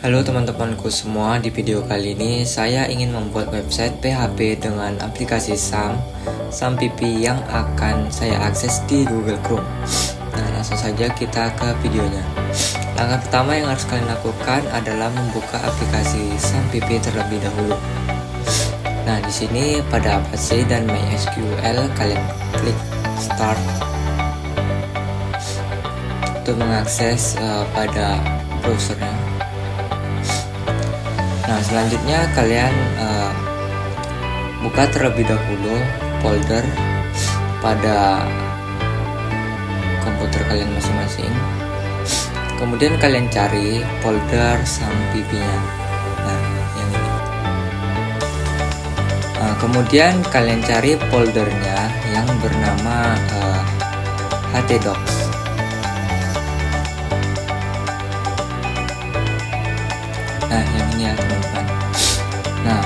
Halo teman-temanku semua, di video kali ini saya ingin membuat website PHP dengan aplikasi SAMPP yang akan saya akses di Google Chrome. Nah, langsung saja kita ke videonya. Langkah pertama yang harus kalian lakukan adalah membuka aplikasi SAMPP terlebih dahulu. Nah, di sini pada Apache dan MySQL kalian klik Start untuk mengakses pada browsernya. Nah, selanjutnya kalian buka terlebih dahulu folder pada komputer kalian masing-masing. Kemudian kalian cari folder SAMPP-nya. Nah, yang ini. Nah, kemudian kalian cari foldernya yang bernama htdocs. Nah, yang ini ya teman-teman. Nah,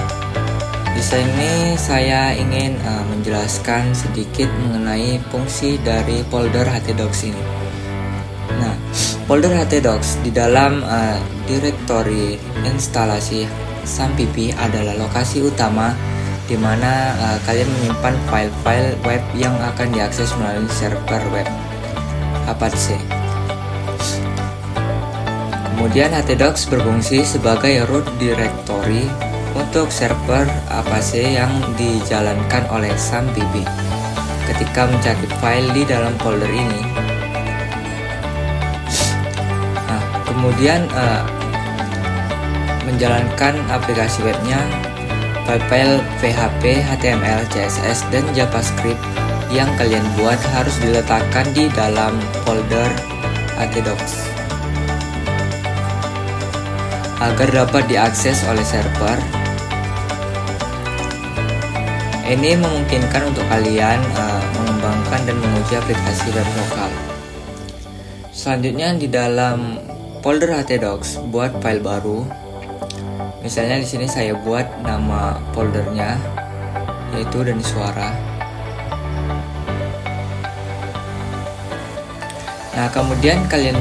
di sini saya ingin menjelaskan sedikit mengenai fungsi dari folder htdocs ini. Nah, folder htdocs di dalam direktori instalasi SAMPP adalah lokasi utama di mana kalian menyimpan file-file web yang akan diakses melalui server web Apache. Kemudian htdocs berfungsi sebagai root directory untuk server Apache yang dijalankan oleh SAMPP. Ketika mencari file di dalam folder ini, kemudian menjalankan aplikasi webnya, file-file PHP, HTML, CSS, dan JavaScript yang kalian buat harus diletakkan di dalam folder htdocs agar dapat diakses oleh server. Ini memungkinkan untuk kalian mengembangkan dan menguji aplikasi web lokal. Selanjutnya di dalam folder htdocs buat file baru. Misalnya di sini saya buat nama foldernya yaitu Dani Suara. Nah, kemudian kalian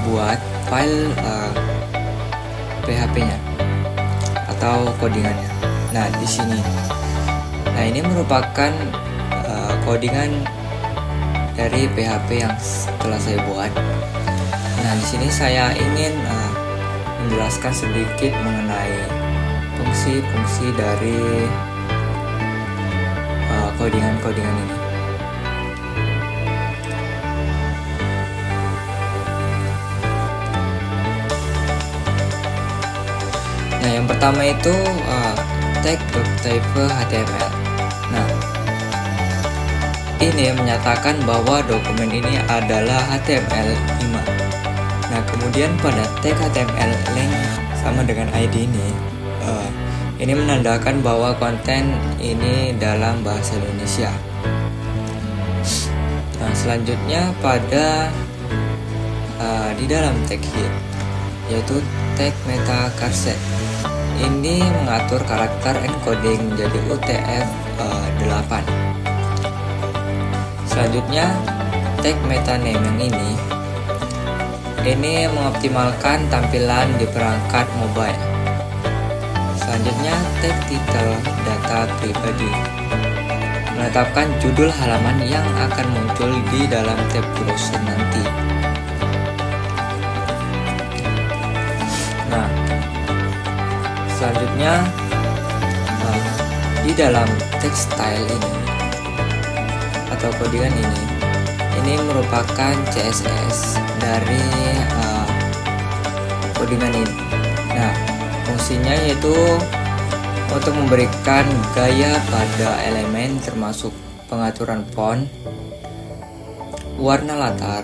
buat file PHP-nya atau codingannya. Nah, di sini. Nah, ini merupakan codingan dari PHP yang telah saya buat. Nah, di sini saya ingin menjelaskan sedikit mengenai fungsi-fungsi dari codingan-codingan ini. Nah, yang pertama itu tag.type HTML. Nah, ini menyatakan bahwa dokumen ini adalah HTML5. Nah, kemudian pada tag HTML link sama dengan ID ini menandakan bahwa konten ini dalam bahasa Indonesia. Nah, selanjutnya pada di dalam tag head yaitu tag meta charset. Ini mengatur karakter encoding menjadi UTF-8. Selanjutnya tag meta name yang ini mengoptimalkan tampilan di perangkat mobile. Selanjutnya tag title data pribadi menetapkan judul halaman yang akan muncul di dalam tab browser nanti. Nah, selanjutnya di dalam text style ini atau codingan ini merupakan CSS dari codingan ini. Nah, fungsinya yaitu untuk memberikan gaya pada elemen termasuk pengaturan font, warna latar,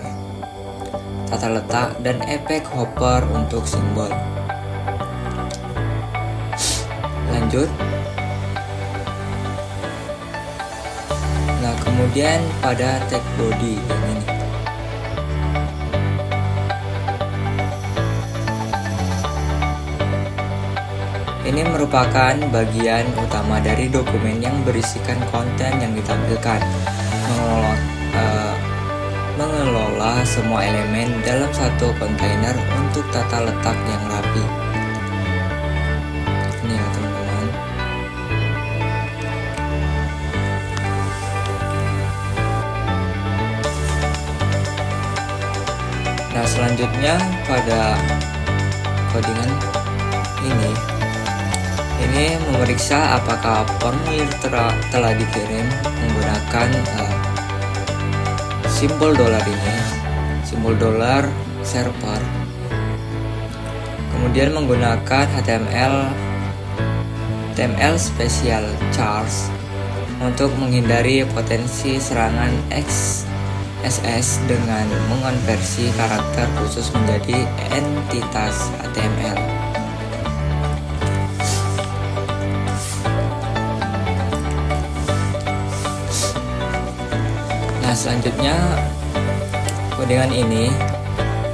tata letak, dan efek hopper untuk simbol. Lanjut. Nah, kemudian pada tag body yang ini. Ini merupakan bagian utama dari dokumen yang berisikan konten yang ditampilkan, mengelola semua elemen dalam satu kontainer untuk tata letak yang rapi. selanjutnya pada codingan ini memeriksa apakah formulir telah dikirim menggunakan simbol dolar ini, simbol dolar server. Kemudian menggunakan HTML special charge untuk menghindari potensi serangan XSS dengan mengonversi karakter khusus menjadi entitas HTML. Nah, selanjutnya codingan ini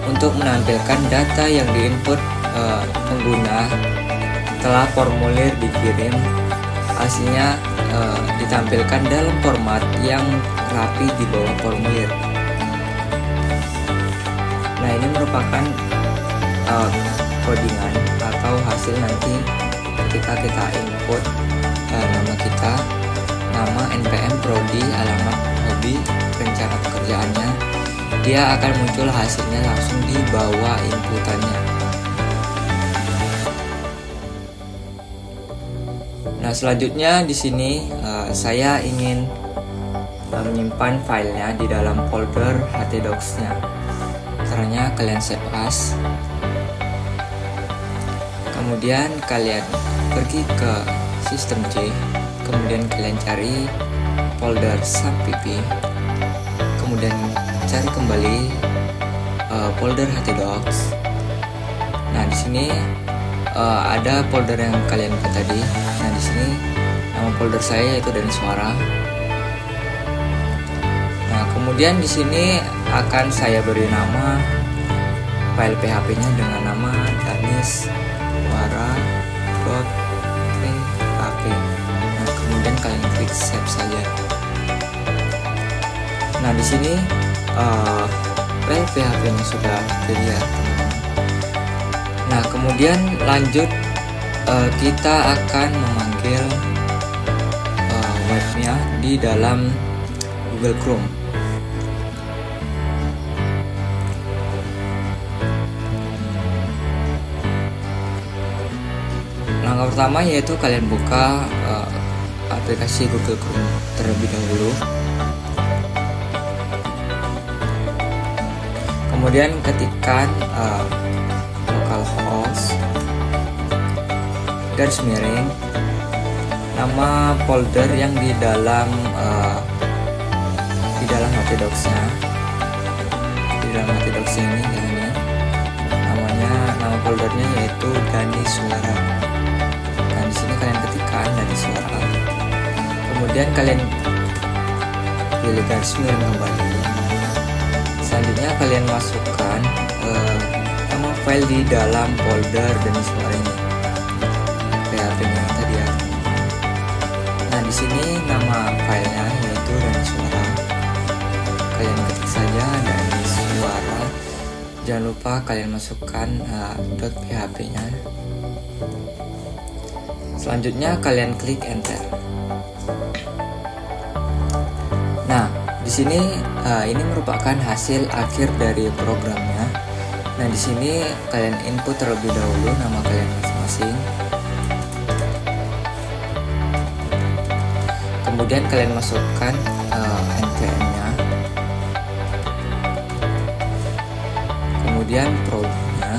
untuk menampilkan data yang diinput pengguna setelah formulir dikirim, hasilnya ditampilkan dalam format yang rapi di bawah formulir. Nah, ini merupakan codingan atau hasil nanti ketika kita input nama kita, nama, NPM, prodi, alamat, hobi, rencana pekerjaannya, dia akan muncul hasilnya langsung di bawah inputannya. Nah, selanjutnya di sini saya ingin menyimpan filenya di dalam folder htdocs-nya. Caranya kalian save as. Kemudian kalian pergi ke sistem C. Kemudian kalian cari folder subpp. Kemudian cari kembali folder htdocs. Nah, di sini ada folder yang kalian buat tadi. Nah, di sini nama folder saya yaitu Danis Suara. Nah, kemudian di sini akan saya beri nama file PHP-nya dengan nama danissuara.php. Nah, kemudian kalian klik save saja. Nah, di sini file PHP-nya sudah dilihat. Nah, kemudian lanjut kita akan memanggil webnya di dalam Google Chrome. Langkah pertama yaitu kalian buka aplikasi Google Chrome terlebih dahulu. Kemudian ketikkan localhost garis miring nama folder yang di dalam htdocs-nya. Di dalam htdocs ini nama foldernya yaitu Danis Suara. Nah, di sini kalian ketikkan Danis Suara. Kemudian kalian pilih garis miring kembali. Selanjutnya kalian masukkan nama file di dalam folder Danis Suara ini, PHP-nya tadi ya. Nah, di sini nama filenya yaitu Danis Suara. Kalian ketik saja Danis Suara. Jangan lupa kalian masukkan .php-nya. Selanjutnya kalian klik enter. Nah, di sini ini merupakan hasil akhir dari programnya. Nah, di sini kalian input terlebih dahulu nama kalian masing-masing. Kemudian kalian masukkan NPM-nya. Kemudian prodinya.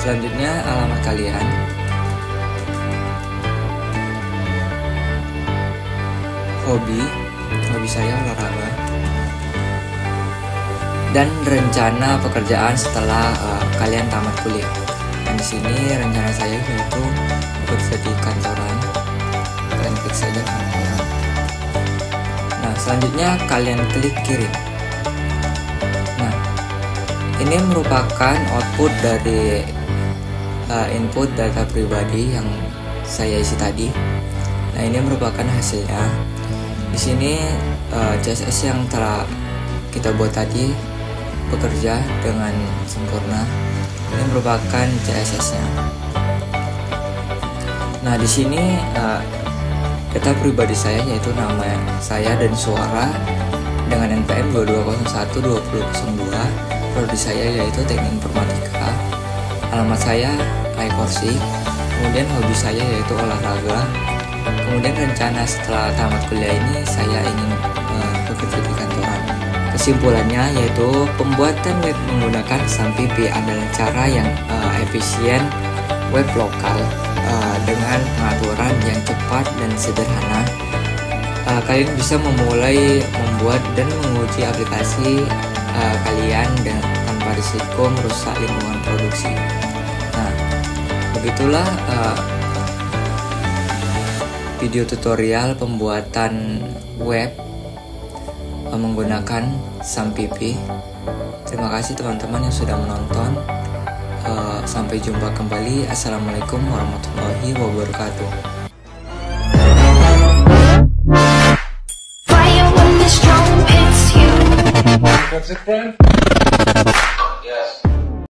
Selanjutnya alamat kalian. Hobi saya olahraga. Dan rencana pekerjaan setelah kalian tamat kuliah. Dan di sini rencana saya yaitu bekerja di kantoran. Kalian klik saja kantoran. Nah, selanjutnya kalian klik kirim. Nah, ini merupakan output dari input data pribadi yang saya isi tadi. Nah, ini merupakan hasilnya. Di sini CSS yang telah kita buat tadi bekerja dengan sempurna. Ini merupakan CSS-nya. Nah, di sini Data pribadi saya yaitu nama saya dan suara dengan NPM 22012002. Prodi saya yaitu Teknik Informatika. Alamat saya Korsi. Kemudian hobi saya yaitu olahraga. Kemudian rencana setelah tamat kuliah ini saya ingin bekerja di kantoran. Kesimpulannya yaitu pembuatan web menggunakan SAMPP adalah cara yang efisien web lokal dengan pengaturan yang cepat dan sederhana. Kalian bisa memulai membuat dan menguji aplikasi kalian tanpa risiko merusak lingkungan produksi. Nah, begitulah video tutorial pembuatan web menggunakan SAMPP. Terima kasih teman-teman yang sudah menonton. Sampai jumpa kembali. Assalamualaikum warahmatullahi wabarakatuh. That's it, friend? Yes.